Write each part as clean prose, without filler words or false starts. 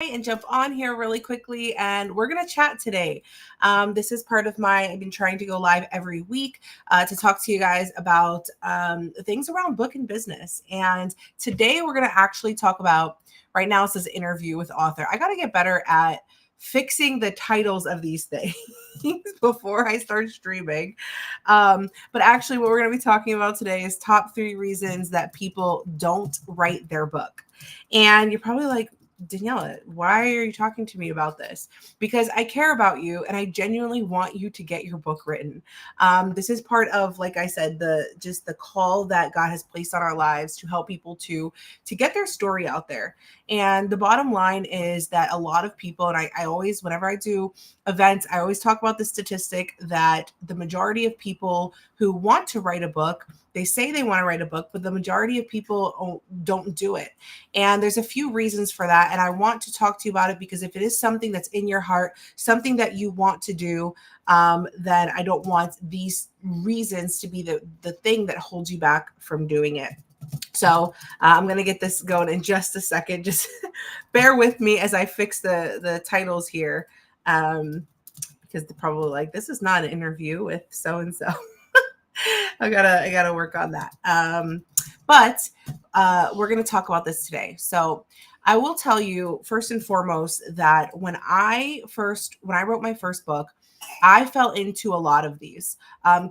and jump on here really quickly, and we're going to chat today. This is part of I've been trying to go live every week to talk to you guys about things around book and business. And today we're going to actually talk about, right now it says interview with author. I got to get better at fixing the titles of these things before I start streaming. But actually, what we're going to be talking about today is top 3 reasons that people don't write their book. And you're probably like, Daniela, why are you talking to me about this? Because I care about you and I genuinely want you to get your book written. This is part of, like I said, the call that God has placed on our lives to help people to get their story out there. And the bottom line is that a lot of people, and I always, whenever I do events, I always talk about the statistic that the majority of people who want to write a book, they say they want to write a book, but the majority of people don't do it. And there's a few reasons for that. And I want to talk to you about it because if it is something that's in your heart, something that you want to do, then I don't want these reasons to be the thing that holds you back from doing it. So I'm going to get this going in just a second. Just bear with me as I fix the titles here. Because they're probably like, this is not an interview with so-and-so. I gotta work on that. But we're going to talk about this today. So I will tell you first and foremost that when I wrote my first book, I fell into a lot of these.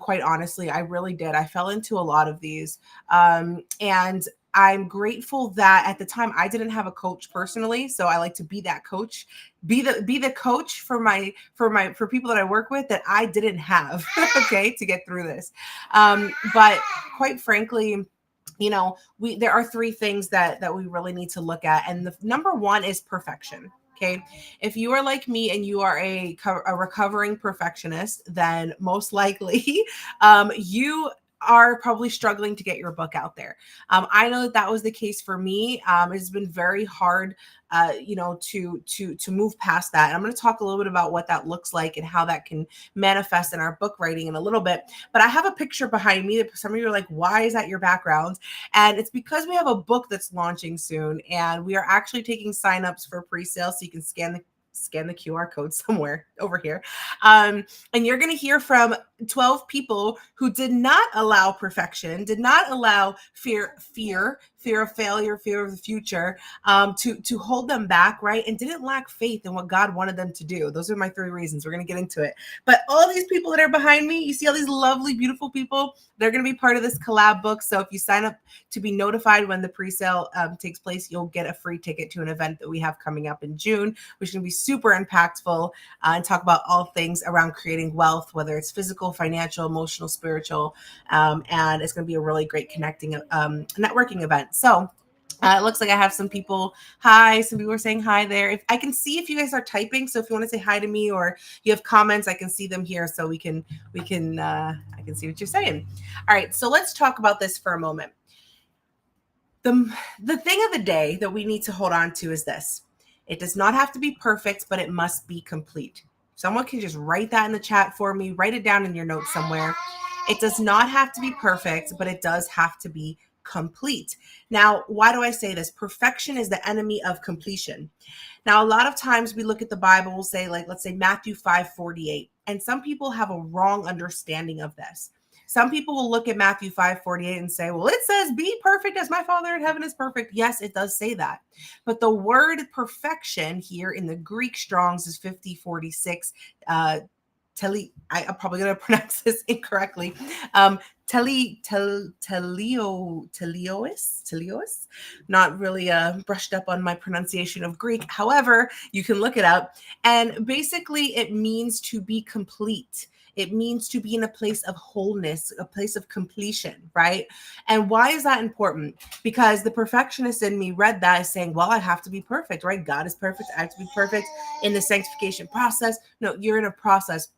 Quite honestly, I really did. I fell into a lot of these. And I'm grateful that at the time I didn't have a coach personally, so I like to be that coach, be the coach for people that I work with that I didn't have, okay, to get through this. But quite frankly, there are 3 things that we really need to look at, and the number one is perfection. Okay. If you are like me and you are a recovering perfectionist, then most likely you are probably struggling to get your book out there. I know that was the case for me. It's been very hard, to move past that. And I'm going to talk a little bit about what that looks like and how that can manifest in our book writing in a little bit. But I have a picture behind me that some of you are like, why is that your background? And it's because we have a book that's launching soon, and we are actually taking signups for pre-sale, so you can scan the QR code somewhere over here. And you're going to hear from 12 people who did not allow perfection, did not allow fear of failure, fear of the future, to hold them back, right? And didn't lack faith in what God wanted them to do. Those are my 3 reasons. We're going to get into it. But all these people that are behind me, you see all these lovely, beautiful people, they're going to be part of this collab book. So if you sign up to be notified when the pre-sale takes place, you'll get a free ticket to an event that we have coming up in June, which is going to be super impactful and talk about all things around creating wealth, whether it's physical, financial, emotional, spiritual, and it's going to be a really great connecting networking event. So it looks like I have some people. Hi, some people are saying hi there. If I can see if you guys are typing, so if you want to say hi to me or you have comments, I can see them here, so I can see what you're saying. All right, so let's talk about this for a moment. The thing of the day that we need to hold on to is this: it does not have to be perfect, but it must be complete. Someone can just write that in the chat for me. Write it down in your notes somewhere. It does not have to be perfect, but it does have to be complete. Now, why do I say this? Perfection is the enemy of completion. Now, a lot of times we look at the Bible, we'll say, like, let's say Matthew 5:48, and some people have a wrong understanding of this. Some people will look at Matthew 5:48 and say, well, it says, be perfect as my Father in heaven is perfect. Yes, it does say that. But the word perfection here in the Greek Strong's is 5046. I'm probably going to pronounce this incorrectly. Teleos. Not really brushed up on my pronunciation of Greek. However, you can look it up. And basically, it means to be complete. It means to be in a place of wholeness, a place of completion, right? And why is that important? Because the perfectionist in me read that as saying, well, I have to be perfect, right? God is perfect. I have to be perfect in the sanctification process. No, you're in a process.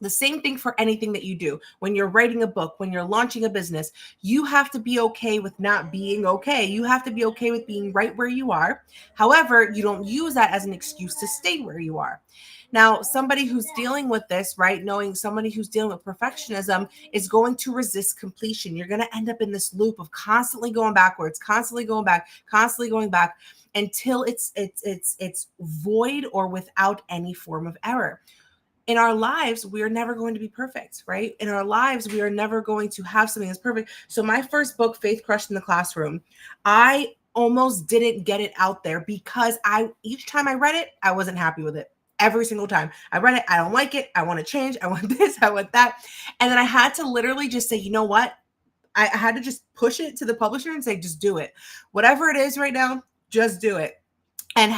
The same thing for anything that you do. When you're writing a book, when you're launching a business, you have to be okay with not being okay. You have to be okay with being right where you are. However, you don't use that as an excuse to stay where you are. Now, somebody who's dealing with this, right, knowing somebody who's dealing with perfectionism is going to resist completion. You're going to end up in this loop of constantly going backwards, constantly going back, constantly going back until it's void or without any form of error. In our lives, we are never going to be perfect, right? In our lives, we are never going to have something that's perfect. So my first book, Faith Crushed in the Classroom, I almost didn't get it out there because each time I read it, I wasn't happy with it. Every single time I read it, I don't like it. I want to change. I want this. I want that. And then I had to literally just say, you know what? I had to just push it to the publisher and say, just do it. Whatever it is right now, just do it. And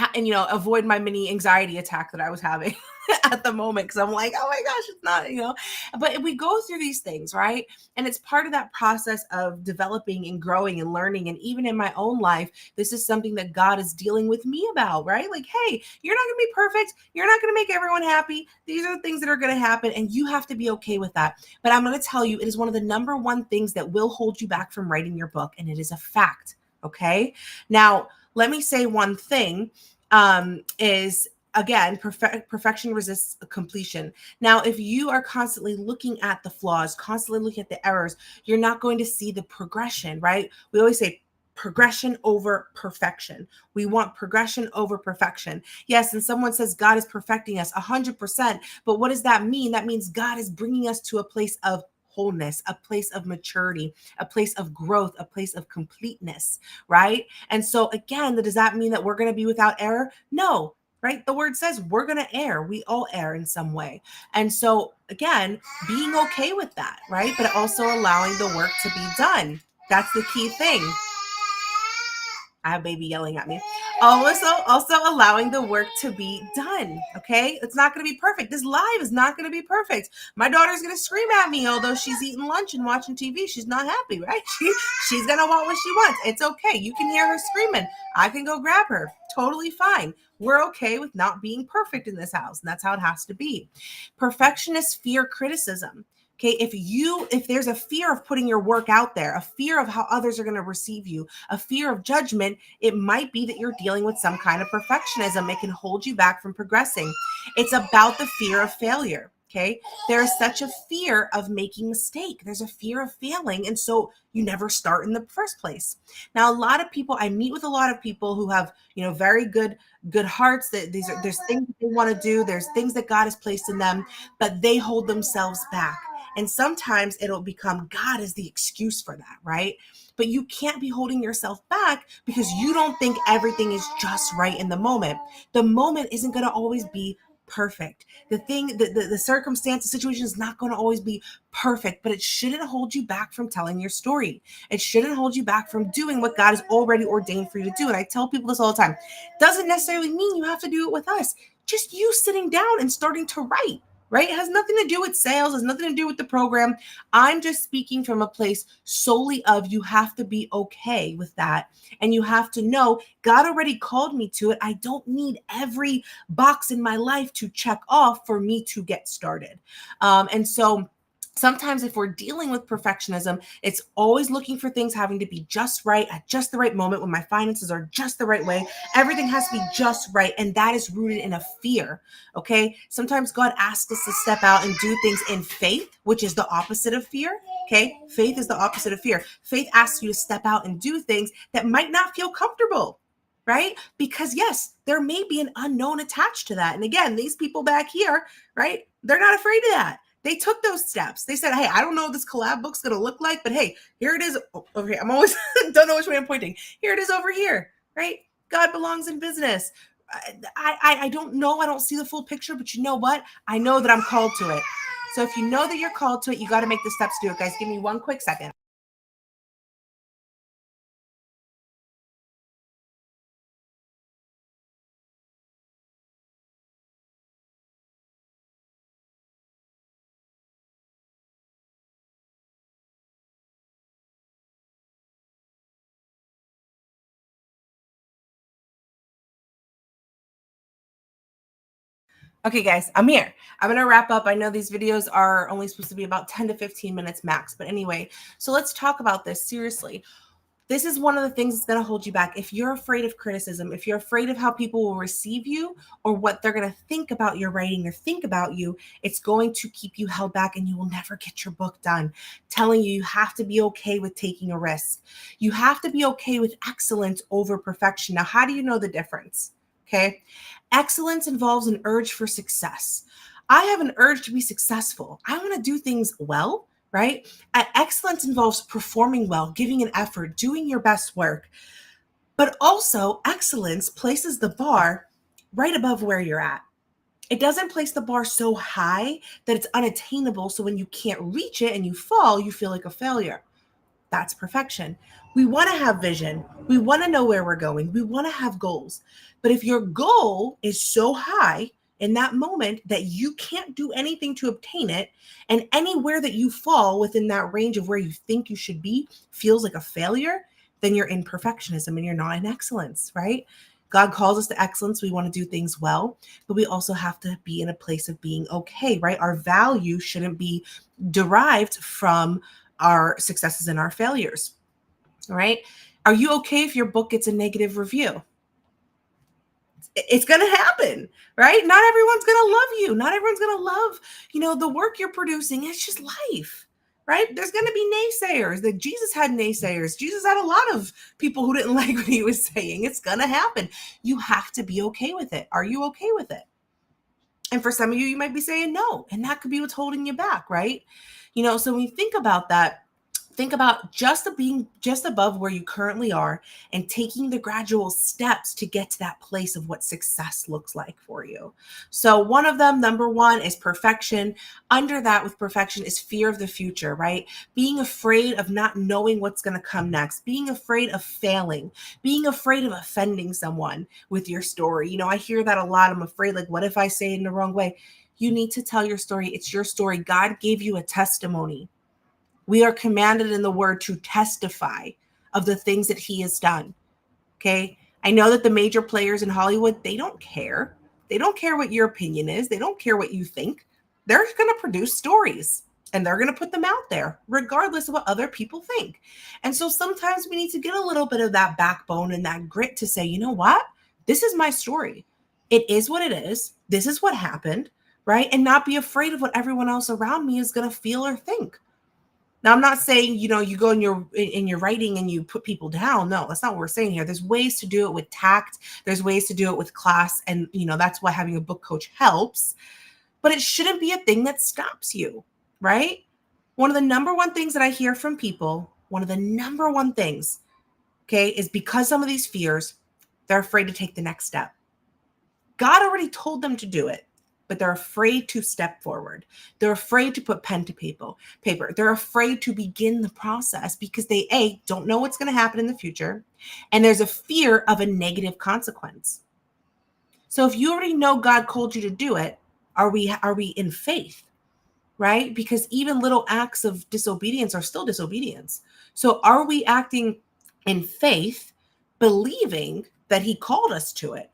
avoid my mini anxiety attack that I was having at the moment, because I'm like, oh my gosh, it's not. But we go through these things, right? And it's part of that process of developing and growing and learning. And even in my own life, this is something that God is dealing with me about, right? Like, hey, you're not going to be perfect. You're not going to make everyone happy. These are the things that are going to happen, and you have to be okay with that. But I'm going to tell you, it is one of the number one things that will hold you back from writing your book, and it is a fact. Okay. Now, let me say one thing, is again, perfection resists completion. Now, if you are constantly looking at the flaws, constantly looking at the errors, you're not going to see the progression, right? We always say progression over perfection. We want progression over perfection. Yes, and someone says God is perfecting us 100%, but what does that mean? That means God is bringing us to a place of wholeness, a place of maturity, a place of growth, a place of completeness, right? And so again, does that mean that we're going to be without error? No, right? The word says we're going to err. We all err in some way. And so again, being okay with that, right? But also allowing the work to be done. That's the key thing. I have baby yelling at me. Also allowing the work to be done. Okay, it's not going to be perfect. This live is not going to be perfect. My daughter's going to scream at me, although she's eating lunch and watching TV. She's not happy, right? She's going to want what she wants. It's okay. You can hear her screaming. I can go grab her. Totally fine. We're okay with not being perfect in this house, and that's how it has to be. Perfectionists fear criticism. Okay, if there's a fear of putting your work out there, a fear of how others are going to receive you, a fear of judgment, it might be that you're dealing with some kind of perfectionism. It can hold you back from progressing. It's about the fear of failure. Okay, there is such a fear of making mistake. There's a fear of failing, and so you never start in the first place. Now, a lot of people, I meet with a lot of people who have, very good hearts. That there's things that they want to do. There's things that God has placed in them, but they hold themselves back. And sometimes it'll become God is the excuse for that, right? But you can't be holding yourself back because you don't think everything is just right in the moment. The moment isn't going to always be perfect. The circumstance, the situation is not going to always be perfect, but it shouldn't hold you back from telling your story. It shouldn't hold you back from doing what God has already ordained for you to do. And I tell people this all the time. Doesn't necessarily mean you have to do it with us. Just you sitting down and starting to write. Right? It has nothing to do with sales, has nothing to do with the program. I'm just speaking from a place solely of you have to be okay with that. And you have to know God already called me to it. I don't need every box in my life to check off for me to get started. And so sometimes if we're dealing with perfectionism, it's always looking for things having to be just right at just the right moment when my finances are just the right way. Everything has to be just right. And that is rooted in a fear. Okay. Sometimes God asks us to step out and do things in faith, which is the opposite of fear. Okay. Faith is the opposite of fear. Faith asks you to step out and do things that might not feel comfortable. Right? Because yes, there may be an unknown attached to that. And again, these people back here, right? They're not afraid of that. They took those steps. They said, hey, I don't know what this collab book's going to look like, but hey, here it is over here. I'm always don't know which way I'm pointing. Here it is over here, right? God belongs in business. I don't know. I don't see the full picture, but you know what? I know that I'm called to it. So if you know that you're called to it, you got to make the steps to do it, guys. Give me one quick second. Okay, guys, I'm here. I'm going to wrap up. I know these videos are only supposed to be about 10 to 15 minutes max, but anyway, so let's talk about this seriously. This is one of the things that's going to hold you back. If you're afraid of criticism, if you're afraid of how people will receive you or what they're going to think about your writing or think about you, it's going to keep you held back and you will never get your book done. Telling you, you have to be okay with taking a risk. You have to be okay with excellence over perfection. Now, how do you know the difference? Okay. Excellence involves an urge for success. I have an urge to be successful. I want to do things well, right? Excellence involves performing well, giving an effort, doing your best work. But also, excellence places the bar right above where you're at. It doesn't place the bar so high that it's unattainable. So when you can't reach it and you fall, you feel like a failure. That's perfection. We want to have vision. We want to know where we're going. We want to have goals. But if your goal is so high in that moment that you can't do anything to obtain it, and anywhere that you fall within that range of where you think you should be feels like a failure, then you're in perfectionism and you're not in excellence, right? God calls us to excellence. We want to do things well, but we also have to be in a place of being okay, right? Our value shouldn't be derived from our successes and our failures. All right. Are you okay if your book gets a negative review? It's going to happen, right? Not everyone's going to love you. Not everyone's going to love, the work you're producing. It's just life, right? There's going to be naysayers. That Jesus had naysayers. Jesus had a lot of people who didn't like what he was saying. It's going to happen. You have to be okay with it. Are you okay with it? And for some of you, you might be saying no, and that could be what's holding you back, right? So when you think about that, think about being just above where you currently are and taking the gradual steps to get to that place of what success looks like for you. So one of them, number one, is perfection. Under that, with perfection, is fear of the future, right? Being afraid of not knowing what's going to come next, being afraid of failing, being afraid of offending someone with your story. I hear that a lot. I'm afraid, like, what if I say it in the wrong way? You need to tell your story. It's your story. God gave you a testimony. We are commanded in the word to testify of the things that he has done. Okay. I know that the major players in Hollywood, they don't care. They don't care what your opinion is. They don't care what you think. They're going to produce stories and they're going to put them out there regardless of what other people think. And so sometimes we need to get a little bit of that backbone and that grit to say, you know what? This is my story. It is what it is. This is what happened, right? And not be afraid of what everyone else around me is going to feel or think. Now, I'm not saying, you go in your writing and you put people down. No, that's not what we're saying here. There's ways to do it with tact. There's ways to do it with class. And, that's why having a book coach helps. But it shouldn't be a thing that stops you, right? One of the number one things that I hear from people, okay, is because some of these fears, they're afraid to take the next step. God already told them to do it, but they're afraid to step forward. They're afraid to put pen to paper. They're afraid to begin the process because they don't know what's going to happen in the future. And there's a fear of a negative consequence. So if you already know God called you to do it, are we in faith, right? Because even little acts of disobedience are still disobedience. So are we acting in faith, believing that he called us to it?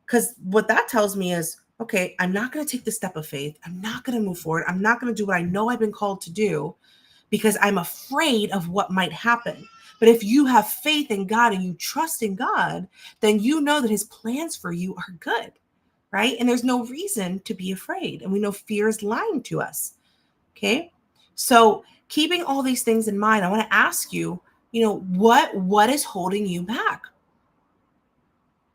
Because what that tells me is, okay, I'm not going to take the step of faith. I'm not going to move forward. I'm not going to do what I know I've been called to do because I'm afraid of what might happen. But if you have faith in God and you trust in God, then you know that his plans for you are good, right? And there's no reason to be afraid. And we know fear is lying to us, okay? So keeping all these things in mind, I want to ask you, what is holding you back?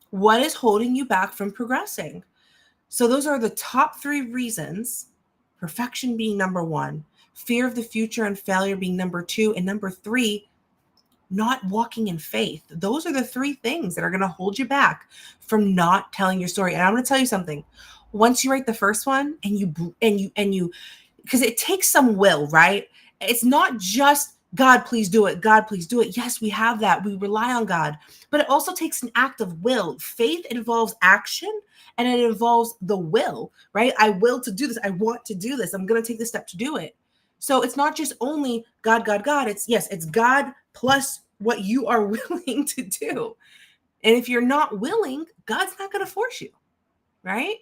What is holding you back from progressing? So those are the top 3 reasons, perfection being number 1, fear of the future and failure being number 2, and number 3, not walking in faith. Those are the 3 things that are going to hold you back from not telling your story. And I'm going to tell you something. Once you write the first one and you, because it takes some will, right? It's not just God, please do it. God, please do it. Yes, we have that. We rely on God, but it also takes an act of will. Faith involves action and it involves the will, right? I will to do this. I want to do this. I'm going to take the step to do it. So it's not just only God, God, God. It's God plus what you are willing to do. And if you're not willing, God's not going to force you, right?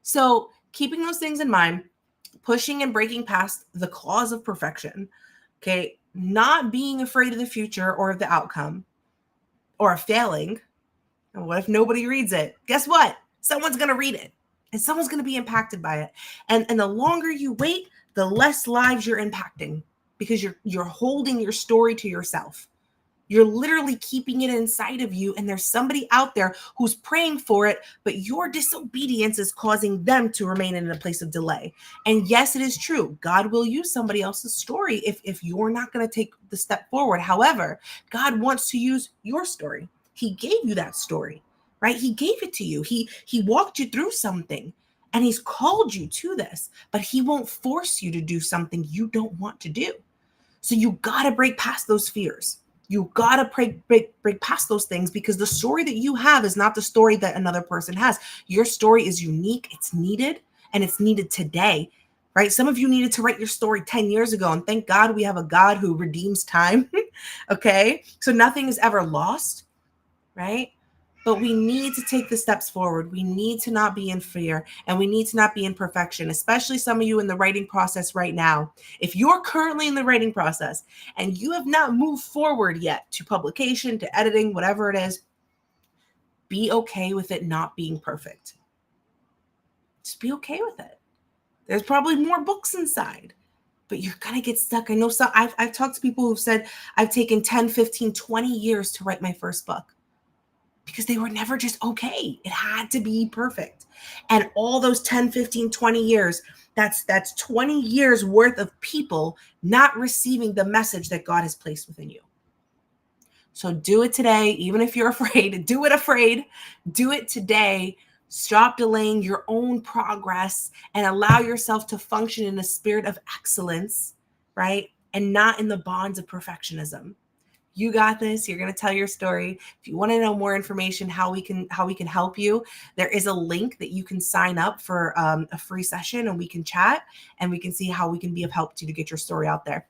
So keeping those things in mind, pushing and breaking past the clause of perfection, okay, not being afraid of the future or of the outcome or of failing. And what if nobody reads it? Guess what? Someone's going to read it and someone's going to be impacted by it. And the longer you wait, the less lives you're impacting because you're holding your story to yourself. You're literally keeping it inside of you, and there's somebody out there who's praying for it, but your disobedience is causing them to remain in a place of delay. And yes, it is true. God will use somebody else's story if you're not going to take the step forward. However, God wants to use your story. He gave you that story, right? He gave it to you. He walked you through something, and he's called you to this, but he won't force you to do something you don't want to do. So you got to break past those fears. You got to break past those things, because the story that you have is not the story that another person has. Your story is unique. It's needed, and it's needed today, right? Some of you needed to write your story 10 years ago, and thank God we have a God who redeems time. Okay. So nothing is ever lost, right? But we need to take the steps forward. We need to not be in fear, and we need to not be in perfection, especially some of you in the writing process right now. If you're currently in the writing process and you have not moved forward yet to publication, to editing, whatever it is, be okay with it not being perfect. Just be okay with it. There's probably more books inside, but you're going to get stuck. I know I've talked to people who've said, I've taken 10, 15, 20 years to write my first book, because they were never just okay. It had to be perfect. And all those 10, 15, 20 years, that's 20 years worth of people not receiving the message that God has placed within you. So do it today, even if you're afraid. Do it afraid. Do it today. Stop delaying your own progress and allow yourself to function in a spirit of excellence, right? And not in the bonds of perfectionism. You got this. You're going to tell your story. If you want to know more information, how we can help you, there is a link that you can sign up for a free session, and we can chat and we can see how we can be of help to you to get your story out there.